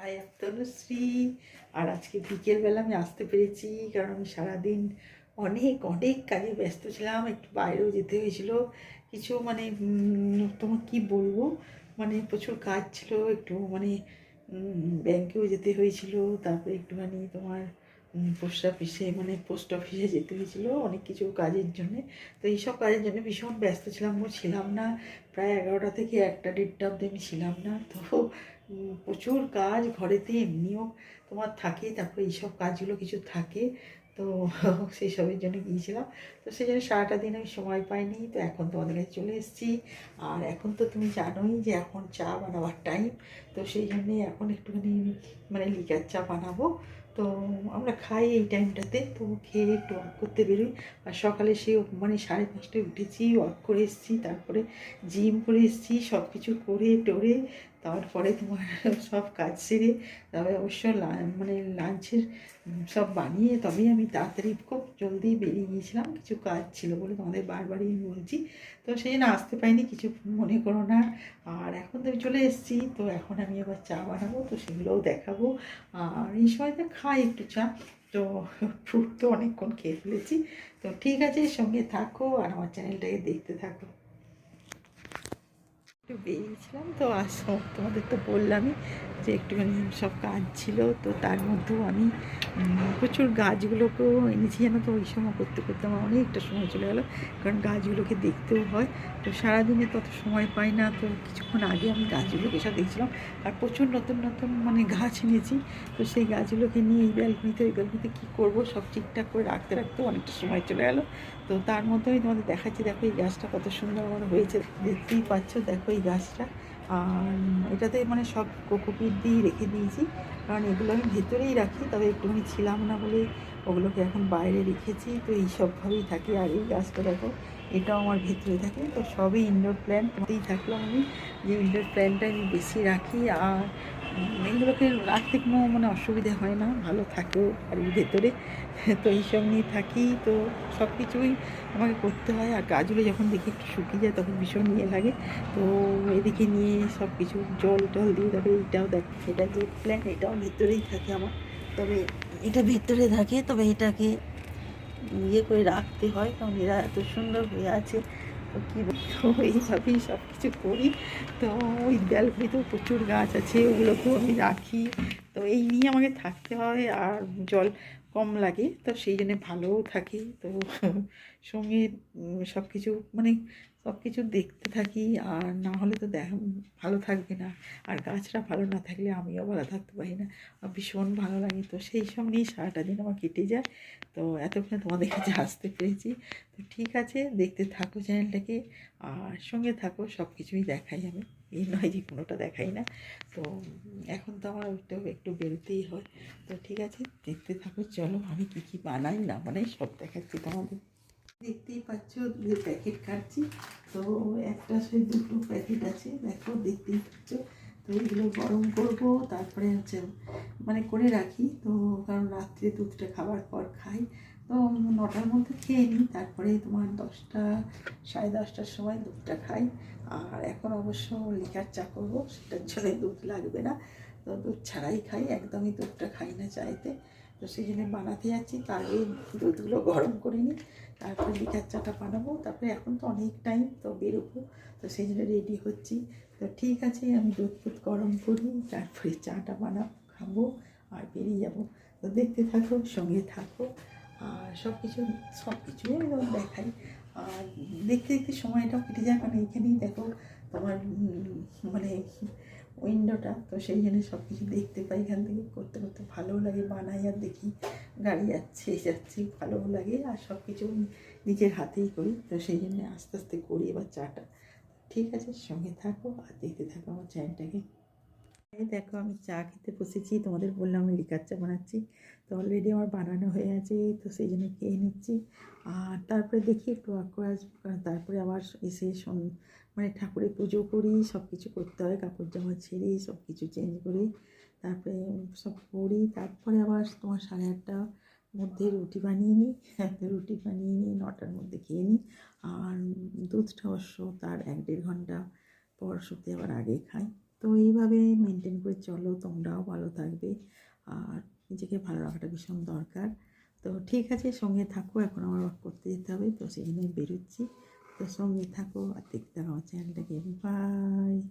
I am Tanushree. আর আজকে বিকেলবেলা আমি আসতে পেরেছি, কারণ আমি সারাদিন অনেক অনেক কাজে ব্যস্ত ছিলাম। একটু বাইরেও যেতে হয়েছিল কিছু, মানে তোমার কি বলবো, মানে প্রচুর কাজ ছিল। একটু মানে ব্যাংকেও যেতে হয়েছিল, তারপরে একটুখানি তোমার পোস্ট অফিসে, মানে পোস্ট অফিসে যেতে হয়েছিল অনেক কিছু কাজের জন্যে। তো এইসব কাজের জন্য ভীষণ ব্যস্ত ছিলাম, ছিলাম না প্রায় 11টা থেকে 1টা 1:30 অবধি আমি ছিলাম না। তো প্রচুর কাজ ঘরেতে এমনিও তোমার থাকে, তারপরে এইসব কাজগুলো কিছু থাকে। তো সেই সবের জন্য গিয়েছিলাম। তো সেই জন্য সারাটা দিন আমি সময় পাইনি। তো এখন তোমাদের কাছে চলে এসেছি। আর এখন তো তুমি জানোই যে এখন চা বানাবার টাইম। তো সেই জন্যেই এখন একটুখানি মানে লিকার চা বানাবো। তো আমরা খাই এই টাইমটাতে, তো খেয়ে একটু ওয়াক করতে বেরোই। আর সকালে সেই মানে 5:30টায় উঠেছি, ওয়াক করে এসেছি, তারপরে জিম করে এসেছি, সব কিছু করে টোরে তারপরে তোমার সব কাজ সেরে তবে অবশ্য মানে লাঞ্চের সব বানিয়ে তবেই আমি তাড়াতাড়ি খুব জলদি বেরিয়ে গিয়েছিলাম। কিছু কাজ ছিল বলে তোমাদের বারবারই আমি বলছি। তো সেই জন্য আসতে পারিনি, কিছু মনে করো না। আর এখন তো আমি চলে এসেছি, তো এখন আমি আবার চা বানাবো, তো সেগুলোও দেখাবো। আর এই সময়তে খাই একটু চা। তো ফ্রুট তো অনেকক্ষণ খেয়ে ফেলেছি। তো ঠিক আছে, সঙ্গে থাকো আর আমার চ্যানেলটাকে দেখতে থাকো। একটু বেরিয়েছিলাম, তো আসো তোমাদের তো বললামই যে একটুখানি সব কাজ ছিল। তো তার মধ্যেও আমি প্রচুর গাছগুলোকেও এনেছি, জানো তো। ওই সময় করতে করতে আমার অনেকটা সময় চলে গেলো, কারণ গাছগুলোকে দেখতেও হয়। তো সারাদিনে তত সময় পাই না। তো কিছুক্ষণ আগে আমি গাছগুলোকে সব দেখছিলাম। আর প্রচুর নতুন নতুন মানে গাছ এনেছি। তো সেই গাছগুলোকে নিয়ে এই ব্যালকনিতে কী করবো, সব ঠিকঠাক করে রাখতে রাখতেও অনেকটা সময় চলে গেলো। তো তার মধ্যে আমি তোমাদের দেখাচ্ছি, দেখো এই গাছটা কত সুন্দর আমার হয়েছে, দেখতেই পাচ্ছ। দেখো এই গাছটা, আর এটাতে মানে সব কোকোপিট দিয়েই রেখে দিয়েছি, কারণ এগুলো আমি ভেতরেই রাখি। তবে একটুখানি ছিলাম না বলে ওগুলোকে এখন বাইরে রেখেছি। তো এইসবভাবেই থাকি। আর এই গাছটা দেখো, এটাও আমার ভেতরে থাকে। তো সবই ইনডোর প্ল্যান্ট। তোমাদেরই থাকলাম আমি যে ইনডোর প্ল্যান্টটা আমি বেশি রাখি। আর এগুলোকে রাখতে কোনো মানে অসুবিধে হয় না, ভালো থাকেও বাড়ির ভেতরে। তো এইসব নিয়ে থাকি। তো সব কিছুই আমাকে করতে হয়। আর গাছগুলো যখন দেখি একটু শুকিয়ে যায় তখন ভীষণ ইয়ে লাগে। তো এদিকে নিয়ে সব কিছু জল টল দিয়ে, তবে এইটাও দেখ, এটা যে প্ল্যান এটাও ভেতরেই থাকে আমার। তবে এটা ভেতরে থাকে, তবে এটাকে ইয়ে করে রাখতে হয়, কারণ এরা এত সুন্দর হয়ে আছে। তো কী বলবো, এইভাবেই সব কিছু করি। তো ওই ব্যালকনিতেও প্রচুর গাছ আছে, ওগুলোকেও আমি রাখি। তো এই নিয়ে আমাকে থাকতে হয়। আর জল কম লাগে, তো সেই জন্যে ভালোও থাকি। তো সঙ্গে সব কিছু মানে সব কিছু দেখতে থাকি। আর না হলে তো ভালো থাকবে না। আর গাছটা ভালো না থাকলে আমিও ভালো থাকতে পারি না। ভীষণ ভালো লাগে। তো সেই সব নিয়ে সারাটা দিন আমার কেটে যায়। তো এতক্ষণে তোমাদের কাছে আসতে পেরেছি। তো ঠিক আছে, দেখতে থাকো চ্যানেলটাকে, আর সঙ্গে থাকো। সব কিছুই দেখাই আমি, এই নয় যে কোনোটা দেখাই না। তো এখন তো আমার ওইটাও একটু বেরোতেই হয়। তো ঠিক আছে, দেখতে থাকো। চলো আমি কী কী বানাই না বানাই সব দেখাচ্ছি তোমাদের। দেখতেই পাচ্ছ যে প্যাকেট কাটছি। তো একটা সে 2টো প্যাকেট আছে, দেখো দেখতেই পাচ্ছ। তো এইগুলো গরম করবো, তারপরে হচ্ছে মানে করে রাখি। তো কারণ রাত্রে দুধটা খাবার পর খাই। তো 9টার মধ্যে খেয়ে নিই, তারপরে তোমার 10টা 10:30টার সময় দুধটা খাই। আর এখন অবশ্য লিকার চা করবো, সেটার জন্য দুধ লাগবে না। তো দুধ ছাড়াই খাই, একদমই দুধটা খাই না চাইতে। তো সেই জন্য বানাতে যাচ্ছি। তার আগে দুধগুলো গরম করে নিই, তারপরে লিকার চাটা বানাবো। তারপরে এখন তো অনেক টাইম, তো বেরোবো। তো সেই জন্য রেডি হচ্ছি। তো ঠিক আছে, আমি দুধ গরম করি, তারপরে চাটা খাবো আর বেরিয়ে যাবো। তো দেখতে থাকো, সঙ্গে থাকো। আর সব কিছুই আমি তোমার দেখাই। আর দেখতে দেখতে সময়টাও কেটে যায়, মানে এইখানেই দেখো তোমার মানে উইন্ডোটা। তো সেই জন্য সব কিছু দেখতে পাই এখান থেকে। করতে করতে ভালোও লাগে, বানাই আর দেখি গাড়ি যাচ্ছে ভালোও লাগে। আর সব কিছু নিজের হাতেই করি। তো সেই জন্য আস্তে আস্তে করি এবার চাটা। ঠিক আছে, সঙ্গে থাকো আর দেখতে থাকো আমার চ্যানেলটাকে। এই দেখো আমি চা খেতে বসেছি, তোমাদের বললাম আমি লিকার চা বানাচ্ছি। তো অলরেডি আমার বানানো হয়ে আছে, তো সেই জন্য খেয়ে নিচ্ছি। আর তারপরে দেখি একটু ওয়াক করে আসবো, কারণ তারপরে আবার এসে মানে ঠাকুরের পুজো করি, সব কিছু করতে হয়। কাপড় জামা ছেড়ে সব কিছু চেঞ্জ করি, তারপরে সব করি। তারপরে আবার তোমার 8:30টার মধ্যে রুটি বানিয়ে নিই। রুটি বানিয়ে নিই, 9টার মধ্যে খেয়ে নিই। আর দুধটা অবশ্য তার 1-1.5 ঘন্টা পর শুতে আবার আগে খাই। তো এইভাবে মেনটেন করে চলো, তোমরাও ভালো থাকবে। আর নিজেকে ভালো রাখাটা ভীষণ দরকার। তো ঠিক আছে, সঙ্গে থাকো, এখন আমার ওয়ার্ক করতে যেতে হবে, তো সেই জন্যই বেরোচ্ছি। তো সঙ্গে থাকো আর দেখতে থাকো আমার চ্যানেলটাকে। বাই।